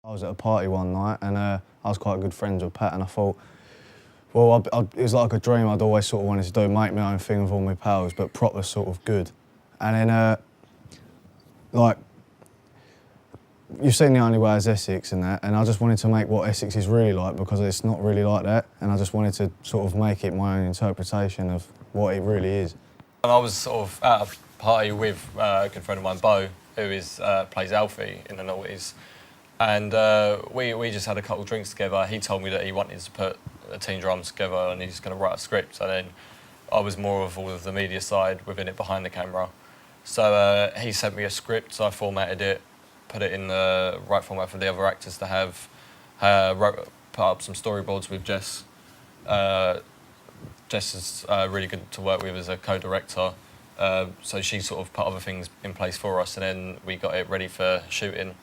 I was at a party one night and I was quite good friends with Pat, and I thought, well, it was like a dream I'd always sort of wanted to do, make my own thing with all my pals, but proper sort of good. And then, like, you've seen The Only Way is Essex and that, and I just wanted to make what Essex is really like, because it's not really like that, and I just wanted to sort of make it my own interpretation of what it really is. And I was sort of at a party with a good friend of mine, Bo, who plays Alfie in the noughties. And we just had a couple of drinks together. He told me that he wanted to put a Teen Drums together and he's going to write a script. And then I was more of all of the media side within it, behind the camera. So he sent me a script, so I formatted it, put it in the right format for the other actors to have, put up some storyboards with Jess. Jess is really good to work with as a co-director. So she sort of put other things in place for us, and then we got it ready for shooting.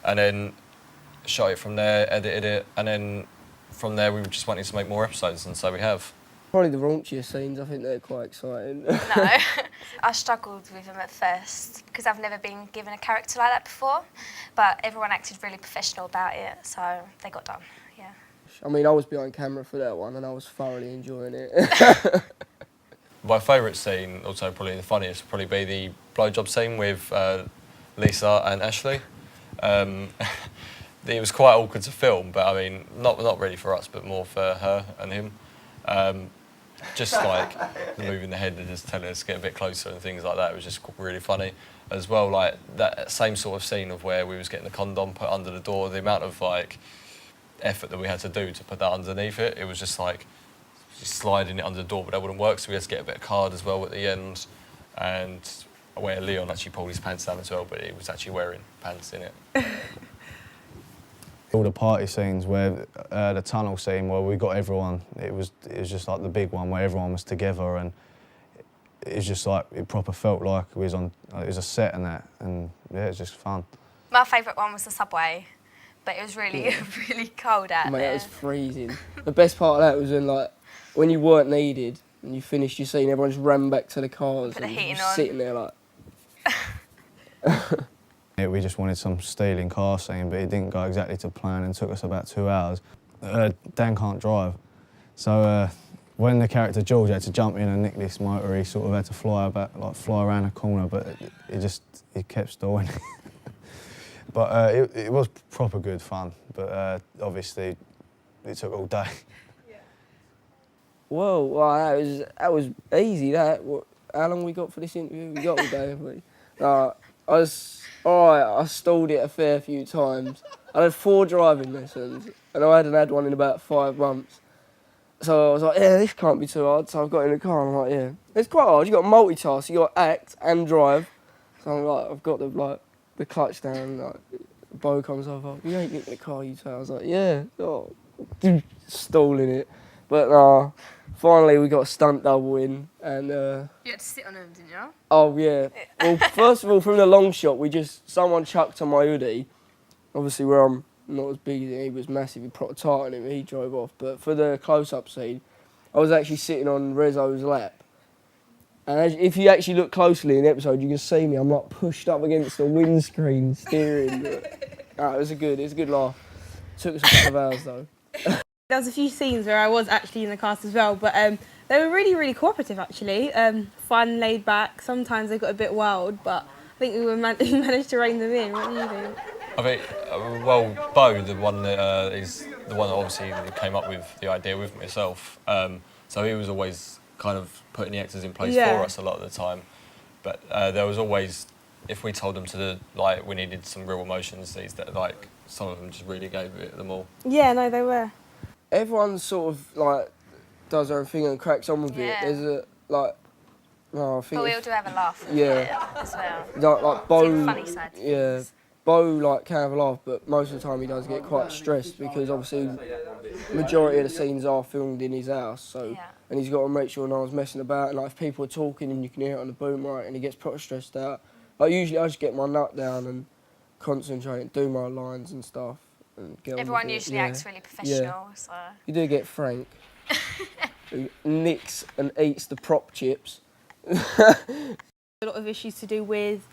And then shot it from there, edited it, and then from there we just wanted to make more episodes, and so we have. Probably the raunchier scenes, I think they're quite exciting. No, I struggled with them at first because I've never been given a character like that before, but everyone acted really professional about it, so they got done, yeah. I mean, I was behind camera for that one and I was thoroughly enjoying it. My favourite scene, also probably the funniest, would probably be the blowjob scene with Lisa and Ashley. It was quite awkward to film, but I mean, not really for us, but more for her and him. Just like moving the head and just telling us to get a bit closer and things like that. It was just really funny. As well, like that same sort of scene of where we was getting the condom put under the door, the amount of like effort that we had to do to put that underneath it, it was just like just sliding it under the door, but that wouldn't work, so we had to get a bit of card as well at the end, and where Leon actually pulled his pants down as well, but he was actually wearing pants in it. All the party scenes, where the tunnel scene where we got everyone, it was just like the big one where everyone was together, and it was just like, it proper felt like it was a set and that, and yeah, it was just fun. My favourite one was the subway, but it was really, really cold out Mate, there. it was freezing. The best part of that was when you weren't needed and you finished your scene, everyone just ran back to the cars Put the and heating was on. sitting there like... Yeah, we just wanted some stealing car scene, but it didn't go exactly to plan and took us about 2 hours. Dan can't drive, so when the character George had to jump in and nick this motor, he sort of had to fly around a corner, but he kept stalling. But it was proper good fun, but obviously it took all day. Whoa, wow, that was easy, that. How long we got for this interview? We got all day, haven't we? I stalled it a fair few times. I had 4 driving lessons, and I hadn't had one in about 5 months. So I was like, yeah, this can't be too hard. So I got in the car and I'm like, yeah. It's quite hard. You've got to multitask. You've got to act and drive. So I'm like, I've got the clutch down. Like, Bo comes over, you ain't nicked the car, you say. I was like, yeah. Oh, stalling it. But finally we got a stunt double in, and You had to sit on them, didn't you? oh yeah. Well, first of all, from the long shot, someone chucked on my hoodie. Obviously, where I'm not as big as him, he was massive. He put a tart on him, he drove off. But for the close-up scene, I was actually sitting on Rezo's lap. And if you actually look closely in the episode, you can see me. I'm like pushed up against the windscreen, steering. It was a good laugh. Took us a couple of hours though. There was a few scenes where I was actually in the cast as well, but they were really, really cooperative actually. Fun, laid back. Sometimes they got a bit wild, but I think we managed to rein them in. What do you think? I think, well, Bo, the one that is the one that obviously came up with the idea with myself. So he was always kind of putting the actors in place for us a lot of the time. But there was always, if we told them we needed some real emotions, some of them just really gave it them all. Yeah, no, they were. Everyone sort of does their own thing and cracks on with it. There's I think. But we all do have a laugh with Yeah. it as well. Like Bo, It's the funny side to yeah, things. Bo can have a laugh, but most of the time he does get quite stressed because obviously majority of the scenes are filmed in his house, so and he's got to make sure no one's messing about. And if people are talking and you can hear it on the boom right, and he gets pretty stressed out. Usually I just get my nut down and concentrate and do my lines and stuff. And get on Everyone with it. usually acts really professional, so... You do get Frank, who nicks and eats the prop chips. A lot of issues to do with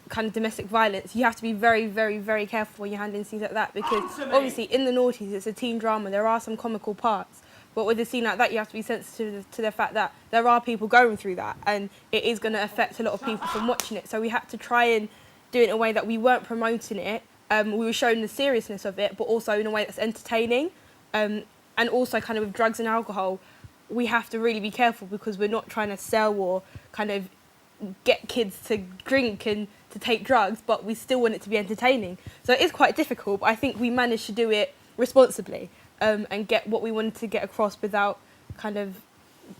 kind of domestic violence, you have to be very, very, very careful when you're handling scenes like that, because obviously in the Naughties it's a teen drama, there are some comical parts, but with a scene like that you have to be sensitive to the fact that there are people going through that and it is going to affect a lot of people from watching it. So we had to try and do it in a way that we weren't promoting it, we were showing the seriousness of it, but also in a way that's entertaining. And also kind of with drugs and alcohol, we have to really be careful because we're not trying to sell or kind of get kids to drink and to take drugs, but we still want it to be entertaining. So it is quite difficult, but I think we managed to do it responsibly and get what we wanted to get across without kind of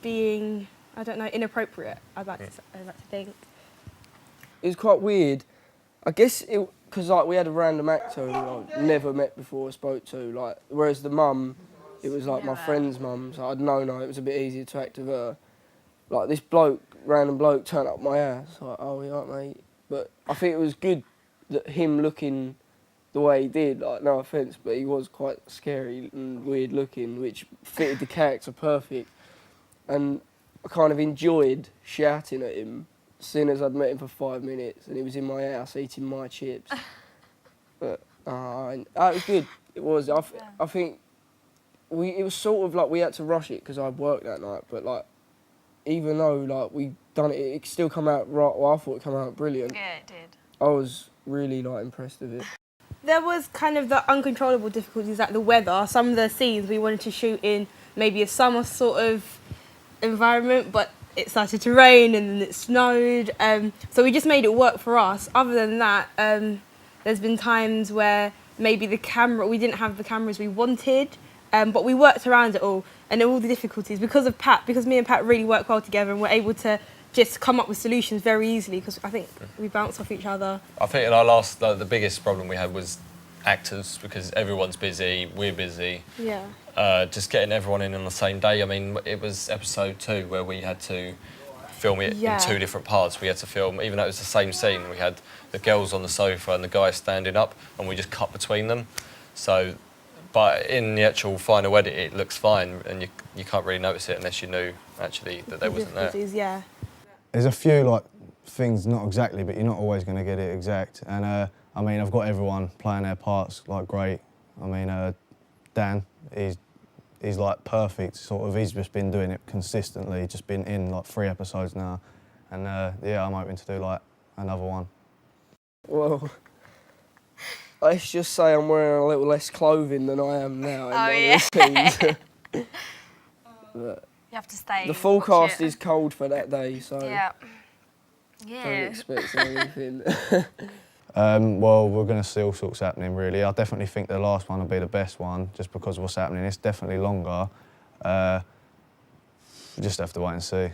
being, I don't know, inappropriate, I'd like to think. It was quite weird. I guess because like we had a random actor who I never met before or spoke to, like, whereas the mum, it was like my friend's mum, so I'd known her, it was a bit easier to act with her. Like this random bloke turned up my ass, like, oh, you alright, mate? But I think it was good that him looking the way he did, like, no offence, but he was quite scary and weird looking, which fitted the character perfect. And I kind of enjoyed shouting at him, seeing as I'd met him for 5 minutes and he was in my house eating my chips. But it was good. It was. I think it was sort of like we had to rush it because I'd worked that night. But like, even though like we done it, it still come out right. Well, I thought it came out brilliant. Yeah, it did. I was really like impressed with it. There was kind of the uncontrollable difficulties like the weather. Some of the scenes we wanted to shoot in maybe a summer sort of environment, but it started to rain and then it snowed. So we just made it work for us. Other than that, there's been times where maybe we didn't have the cameras we wanted, but we worked around it all and all the difficulties because me and Pat really work well together and we're able to just come up with solutions very easily because I think we bounce off each other. I think in our the biggest problem we had was actors because everyone's busy, we're busy. Yeah. Just getting everyone in on the same day. I mean, it was episode 2 where we had to film it in 2 different parts. We had to film, even though it was the same scene, we had the girls on the sofa and the guys standing up and we just cut between them. So, but in the actual final edit, it looks fine and you can't really notice it unless you knew actually that they wasn't there. Yeah. There's a few like things, not exactly, but you're not always going to get it exact. And I mean, I've got everyone playing their parts like great. I mean, Dan, he's like perfect. Sort of, he's just been doing it consistently. Just been in like 3 episodes now, and yeah, I'm hoping to do like another one. Well, let's just say I'm wearing a little less clothing than I am now in one of the scenes. But You have to stay. the forecast is cold for that day, so Yeah. don't Yeah. expect anything. Well, we're going to see all sorts happening, really. I definitely think the last one will be the best one, just because of what's happening. It's definitely longer. We just have to wait and see.